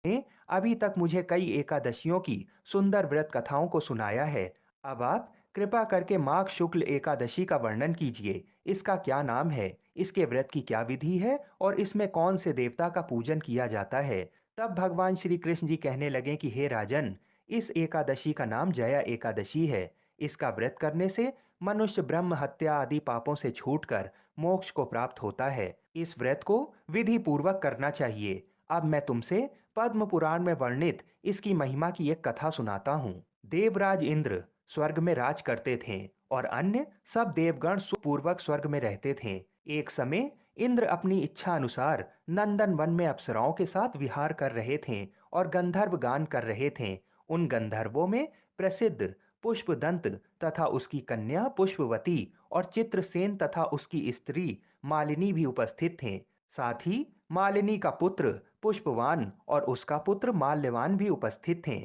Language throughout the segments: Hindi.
आपने अभी तक मुझे कई एकादशियों की सुंदर व्रत कथाओं को सुनाया है। अब आप कृपा करके माघ शुक्ल एकादशी का वर्णन कीजिए। इसका क्या नाम है, इसके व्रत की क्या विधि है और इसमें कौन से देवता का पूजन किया जाता है। तब भगवान श्री कृष्ण जी कहने लगे कि हे राजन, इस एकादशी का नाम जया एकादशी है। इसका व्रत करने से मनुष्य ब्रह्म हत्या आदि पापों से छूटकर मोक्ष को प्राप्त होता है। इस व्रत को विधि पूर्वक करना चाहिए। अब मैं तुमसे पद्म पुराण में वर्णित इसकी महिमा की एक कथा सुनाता हूँ। देवराज इंद्र स्वर्ग में राज करते थे और अन्य सब देवगण सुखपूर्वक स्वर्ग में रहते थे। एक समय इंद्र अपनी इच्छा अनुसार नंदन वन में अप्सराओं के साथ विहार कर रहे थे और गंधर्व गान कर रहे थे। उन गंधर्वों में प्रसिद्ध पुष्पदंत तथा उसकी कन्या पुष्पवती और चित्रसेन तथा उसकी स्त्री मालिनी भी उपस्थित थे। साथ ही मालिनी का पुत्र पुष्पवान और उसका पुत्र माल्यवान भी उपस्थित थे।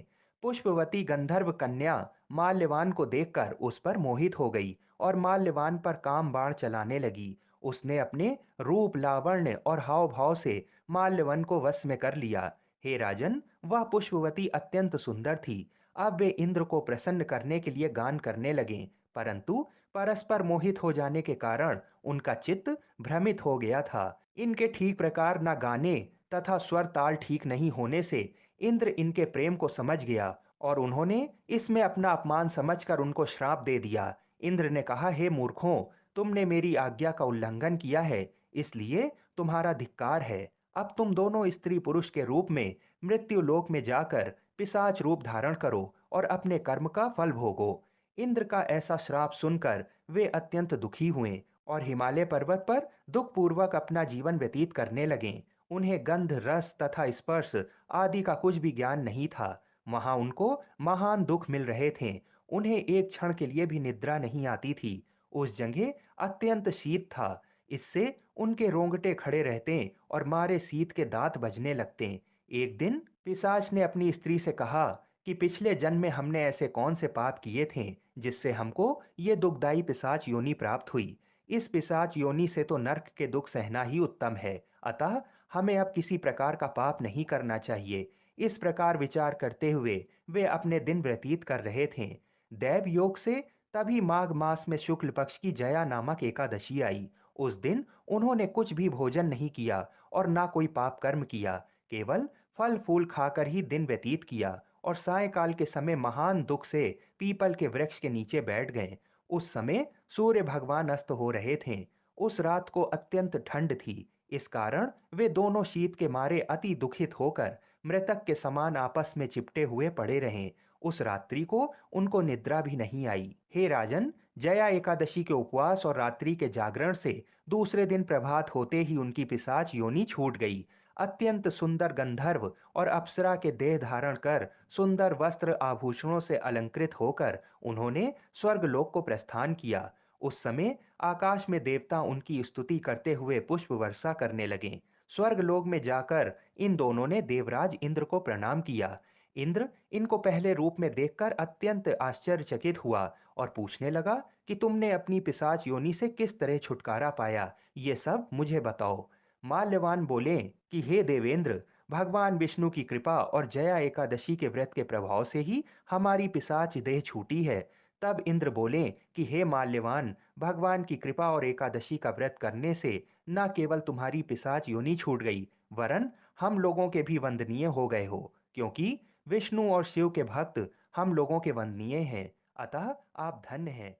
पुष्पवती गंधर्व कन्या माल्यवान को देखकर उस पर मोहित हो गई और माल्यवान पर काम बाण चलाने लगी। उसने अपने रूप लावण्य और हाव भाव से माल्यवन को वश में कर लिया। हे राजन, वह पुष्पवती अत्यंत सुंदर थी। अब वे इंद्र को प्रसन्न करने के लिए गान करने लगे, परंतु परस्पर मोहित हो जाने के कारण उनका चित्त भ्रमित हो गया था। इनके ठीक प्रकार न गाने तथा स्वर ताल ठीक नहीं होने से इंद्र इनके प्रेम को समझ गया और उन्होंने इसमें अपना अपमान समझकर उनको श्राप दे दिया। इंद्र ने कहा, हे मूर्खों, तुमने मेरी आज्ञा का उल्लंघन किया है, इसलिए तुम्हारा धिक्कार है। अब तुम दोनों स्त्री पुरुष के रूप में मृत्यु लोक में जाकर पिशाच रूप धारण करो और अपने कर्म का फल भोगो। इंद्र का ऐसा श्राप सुनकर वे अत्यंत दुखी हुए और हिमालय पर्वत पर दुखपूर्वक अपना जीवन व्यतीत करने लगे। उन्हें गंध रस तथा स्पर्श आदि का कुछ भी ज्ञान नहीं था। वहां उनको महान दुख मिल रहे थे। उन्हें एक क्षण के लिए भी निद्रा नहीं आती थी। उस जगह अत्यंत शीत था। इससे उनके रोंगटे खड़े रहते और मारे शीत के दांत बजने लगते। एक दिन पिशाच ने अपनी स्त्री से कहा कि पिछले जन्म में हमने ऐसे कौन से पाप किए थे जिससे हमको ये दुखदाई पिशाच योनि प्राप्त हुई। इस पिशाच योनि से तो नरक के दुख सहना ही उत्तम है। अतः हमें अब किसी प्रकार का पाप नहीं करना चाहिए। इस प्रकार विचार करते हुए वे अपने दिन व्यतीत कर रहे थे। दैव योग से तभी माघ मास में शुक्ल पक्ष की जया नामक एकादशी आई। उस दिन उन्होंने कुछ भी भोजन नहीं किया और ना कोई पाप कर्म किया, केवल फल फूल खाकर ही दिन व्यतीत किया और सायंकाल के समय महान दुख से पीपल के वृक्ष के नीचे बैठ गए। उस समय सूर्य भगवान अस्त हो रहे थे। उस रात को अत्यंत ठंड थी। इस कारण वे दोनों शीत के मारे अति दुखित होकर मृतक के समान आपस में चिपटे हुए पड़े रहे। उस रात्रि को उनको निद्रा भी नहीं आई। हे राजन, जया एकादशी के उपवास और रात्रि के जागरण से दूसरे दिन प्रभात होते ही उनकी पिशाच योनि छूट गई। अत्यंत सुंदर गंधर्व और अप्सरा के देह धारण कर सुंदर वस्त्र आभूषणों से अलंकृत होकर उन्होंने स्वर्गलोक को प्रस्थान किया। उस समय आकाश में देवता उनकी स्तुति करते हुए पुष्प वर्षा करने लगे। स्वर्गलोक में जाकर इन दोनों ने देवराज इंद्र को प्रणाम किया। इंद्र इनको पहले रूप में देखकर अत्यंत आश्चर्यचकित हुआ और पूछने लगा कि तुमने अपनी पिशाच योनि से किस तरह छुटकारा पाया, ये सब मुझे बताओ। माल्यवान बोले कि हे देवेंद्र, भगवान विष्णु की कृपा और जया एकादशी के व्रत के प्रभाव से ही हमारी पिशाच देह छूटी है। तब इंद्र बोले कि हे माल्यवान, भगवान की कृपा और एकादशी का व्रत करने से न केवल तुम्हारी पिशाच योनि छूट गई, वरन हम लोगों के भी वंदनीय हो गए हो, क्योंकि विष्णु और शिव के भक्त हम लोगों के वंदनीय हैं। अतः आप धन्य हैं।